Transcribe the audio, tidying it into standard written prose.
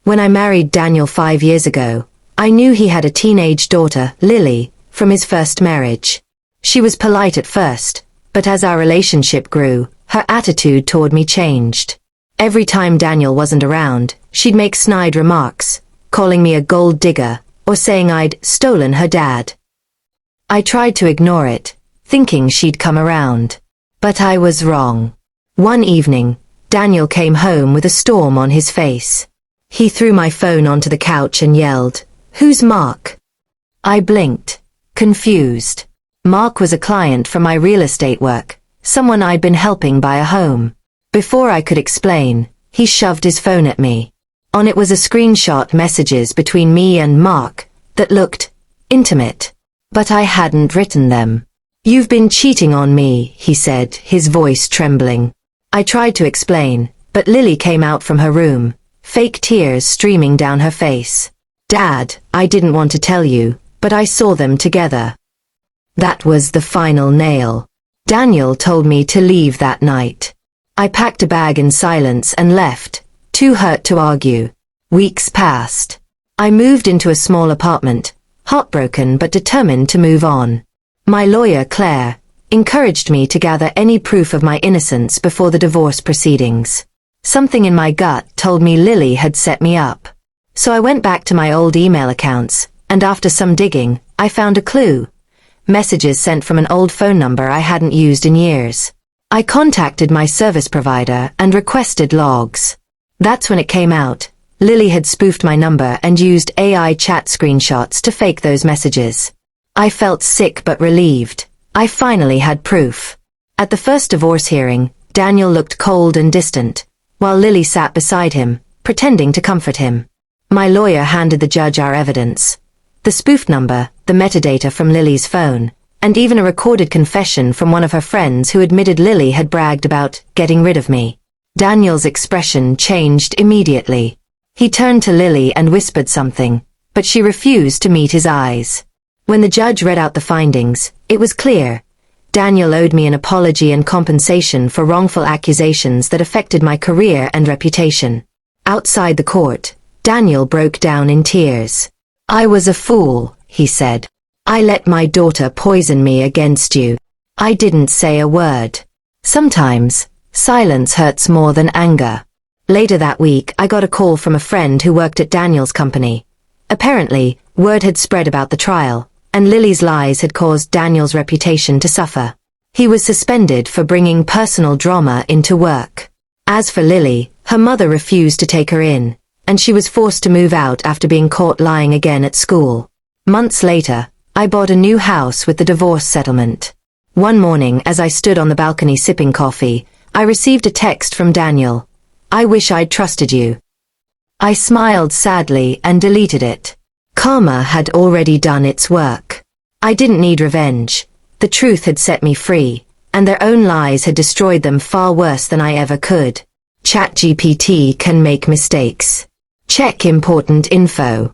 When I married Daniel 5 years ago, I knew he had a teenage daughter, Lily, from his first marriage. She was polite at first, but as our relationship grew, her attitude toward me changed. Every time Daniel wasn't around, she'd make snide remarks, calling me a gold digger, or saying I'd stolen her dad. I tried to ignore it, thinking she'd come around. But I was wrong. One evening, Daniel came home with a storm on his face. He threw my phone onto the couch and yelled, "Who's Mark?" I blinked, confused. Mark was a client from my real estate work, someone I'd been helping buy a home. Before I could explain, he shoved his phone at me. On it was a screenshot messages between me and Mark that looked intimate. But I hadn't written them. "You've been cheating on me," he said, his voice trembling. I tried to explain, but Lily came out from her room, fake tears streaming down her face. "Dad, I didn't want to tell you, but I saw them together." That was the final nail. Daniel told me to leave that night. I packed a bag in silence and left, too hurt to argue. Weeks passed. I moved into a small apartment, heartbroken but determined to move on. My lawyer, Claire, encouraged me to gather any proof of my innocence before the divorce proceedings. Something in my gut told me Lily had set me up. So I went back to my old email accounts, and after some digging, I found a clue. Messages sent from an old phone number I hadn't used in years. I contacted my service provider and requested logs. That's when it came out. Lily had spoofed my number and used AI chat screenshots to fake those messages. I felt sick but relieved. I finally had proof. At the first divorce hearing, Daniel looked cold and distant, while Lily sat beside him, pretending to comfort him. My lawyer handed the judge our evidence. The spoofed number, the metadata from Lily's phone, and even a recorded confession from one of her friends who admitted Lily had bragged about getting rid of me. Daniel's expression changed immediately. He turned to Lily and whispered something, but she refused to meet his eyes. When the judge read out the findings, it was clear. Daniel owed me an apology and compensation for wrongful accusations that affected my career and reputation. Outside the court, Daniel broke down in tears. "I was a fool," he said. "I let my daughter poison me against you. I didn't say a word." Sometimes, silence hurts more than anger. Later that week, I got a call from a friend who worked at Daniel's company. Apparently, word had spread about the trial, and Lily's lies had caused Daniel's reputation to suffer. He was suspended for bringing personal drama into work. As for Lily, her mother refused to take her in, and she was forced to move out after being caught lying again at school. Months later, I bought a new house with the divorce settlement. One morning, as I stood on the balcony sipping coffee, I received a text from Daniel. "I wish I'd trusted you." I smiled sadly and deleted it. Karma had already done its work. I didn't need revenge. The truth had set me free, and their own lies had destroyed them far worse than I ever could. ChatGPT can make mistakes. Check important info.